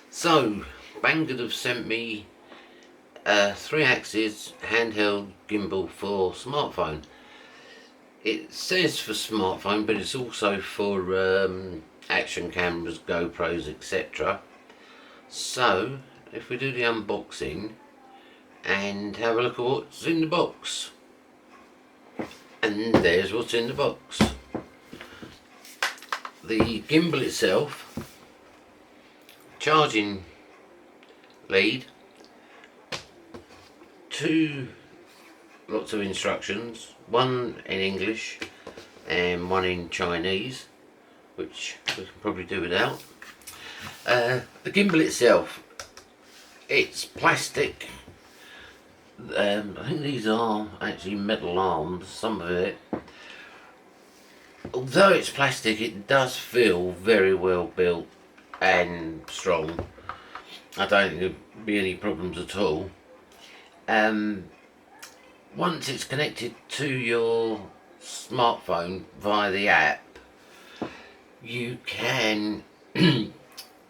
So, BANGGOOD have sent me a 3-axis handheld gimbal for smartphone. It says for smartphone, but it's also for action cameras, GoPros, etc. So, if we do the unboxing and have a look at what's in the box. And there's what's in the box. The gimbal itself, charging lead, lots of instructions, one in English and one in Chinese, which we can probably do without. The gimbal itself, it's plastic. I think these are actually metal arms, some of it. Although it's plastic, it does feel very well built and strong. I don't think there'll be any problems at all. Once it's connected to your smartphone via the app, you can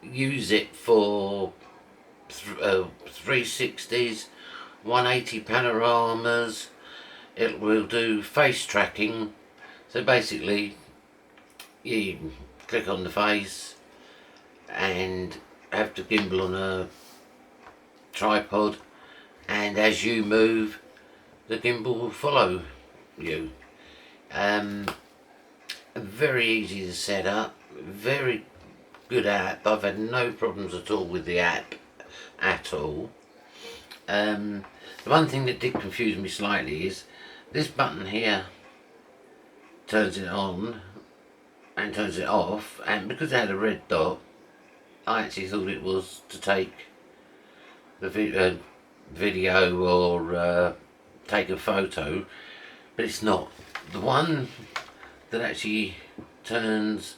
use it for 360s, 180 panoramas. It will do face tracking. So basically, you click on the face and have the gimbal on a tripod, and as you move, the gimbal will follow you. Very easy to set up, very good app. I've had no problems at all with the app at all. The one thing that did confuse me slightly is this button here turns it on and turns it off, and because it had a red dot, I actually thought it was to take the video or take a photo, but it's not. The one that actually takes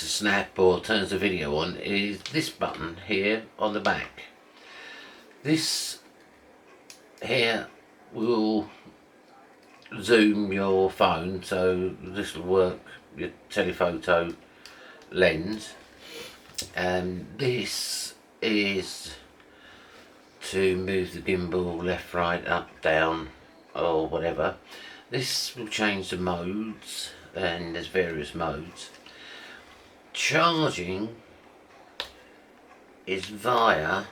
a snap or turns the video on is this button here on the back. This here will zoom your phone, so this will work your telephoto lens. This is to move the gimbal left, right, up, down, or whatever. This will change the modes, and there's various modes. Charging is via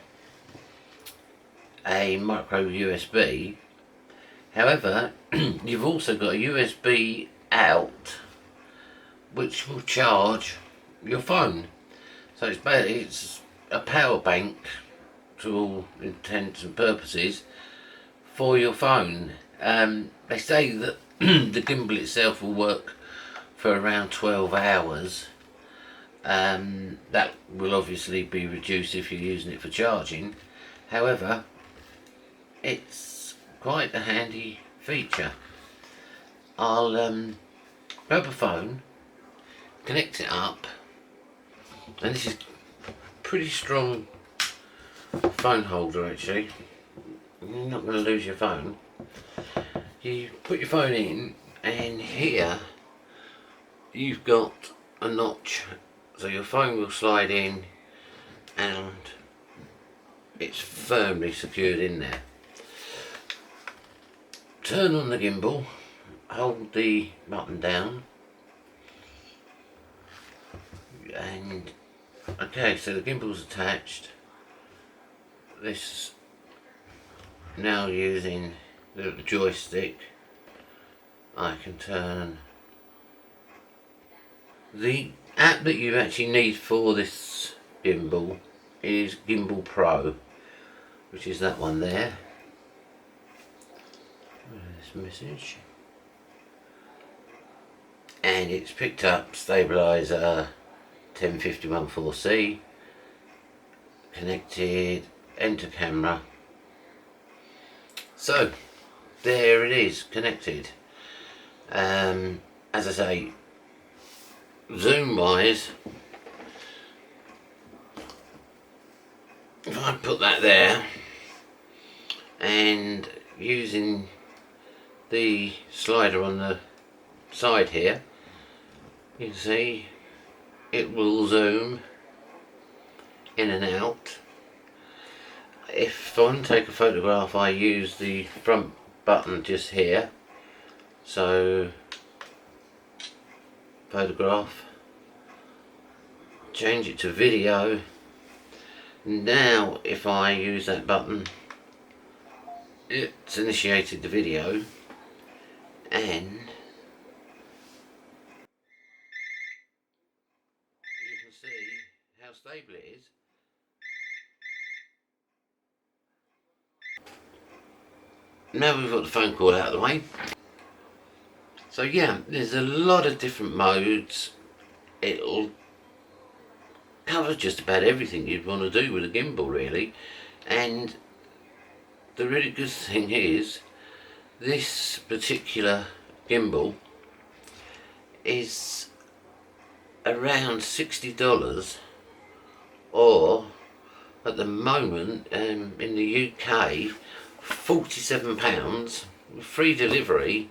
a micro USB. However, you've also got a USB out which will charge your phone. So it's a power bank to all intents and purposes for your phone. They say that the gimbal itself will work for around 12 hours. That will obviously be reduced if you're using it for charging. However, it's quite a handy feature. I'll grab a phone, connect it up, and this is pretty strong phone holder actually. You're not going to lose your phone. You put your phone in, and here you've got a notch, so your phone will slide in and it's firmly secured in there. Turn on the gimbal, hold the button down, and okay, so the gimbal's attached. This now using the joystick, I can turn. The app that you actually need for this gimbal is Gimble Pro, which is that one there. This message, and it's picked up stabilizer 10514C, connected, enter camera. So there it is, connected. As I say, zoom wise, if I put that there and using the slider on the side here, you can see it will zoom in and out. If I want to take a photograph, I use the front button just here. So, photograph, change it to video. Now if I use that button, it's initiated the video, and you can see how stable it is. Now we've got the phone call out of the way. So yeah, there's a lot of different modes. It'll cover just about everything you'd want to do with a gimbal really. And the really good thing is, this particular gimbal is around $60, or at the moment in the UK £47, free delivery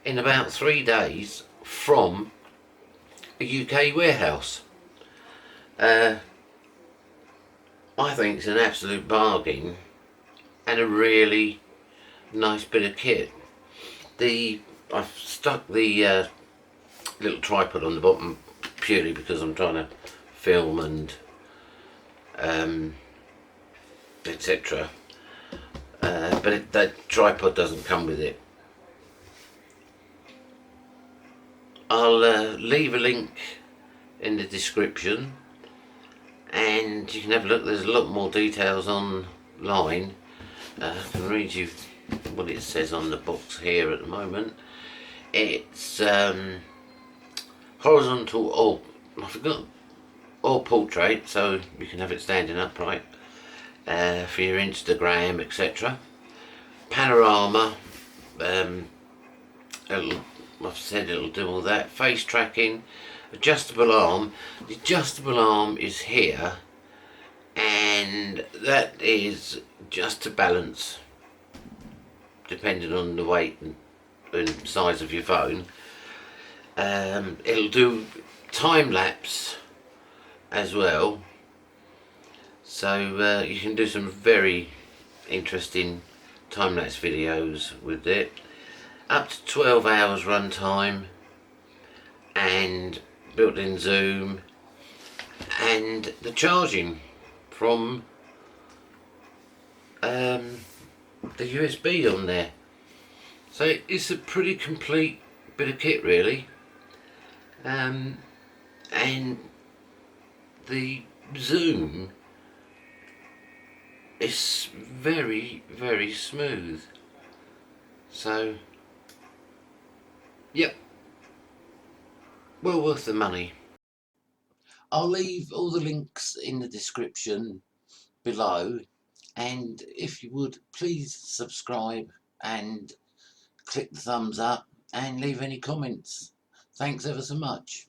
in about 3 days from a UK warehouse. I think it's an absolute bargain and a really nice bit of kit. I've stuck the little tripod on the bottom purely because I'm trying to film and etc. But that tripod doesn't come with it. I'll leave a link in the description, and you can have a look. There's a lot more details online. I can read you what it says on the box here at the moment. It's horizontal, or I forgot, or portrait, so you can have it standing upright for your Instagram, etc. Panorama, I've said it'll do all that. Face tracking, adjustable arm. The adjustable arm is here, and that is just to balance depending on the weight and size of your phone. It'll do time lapse as well, so you can do some very interesting time lapse videos with it. Up to 12 hours runtime, and built-in zoom, and the charging from the USB on there. So it's a pretty complete bit of kit really, and the zoom is very, very smooth. So yep, well worth the money. I'll leave all the links in the description below, and if you would please subscribe and click the thumbs up and leave any comments. Thanks ever so much.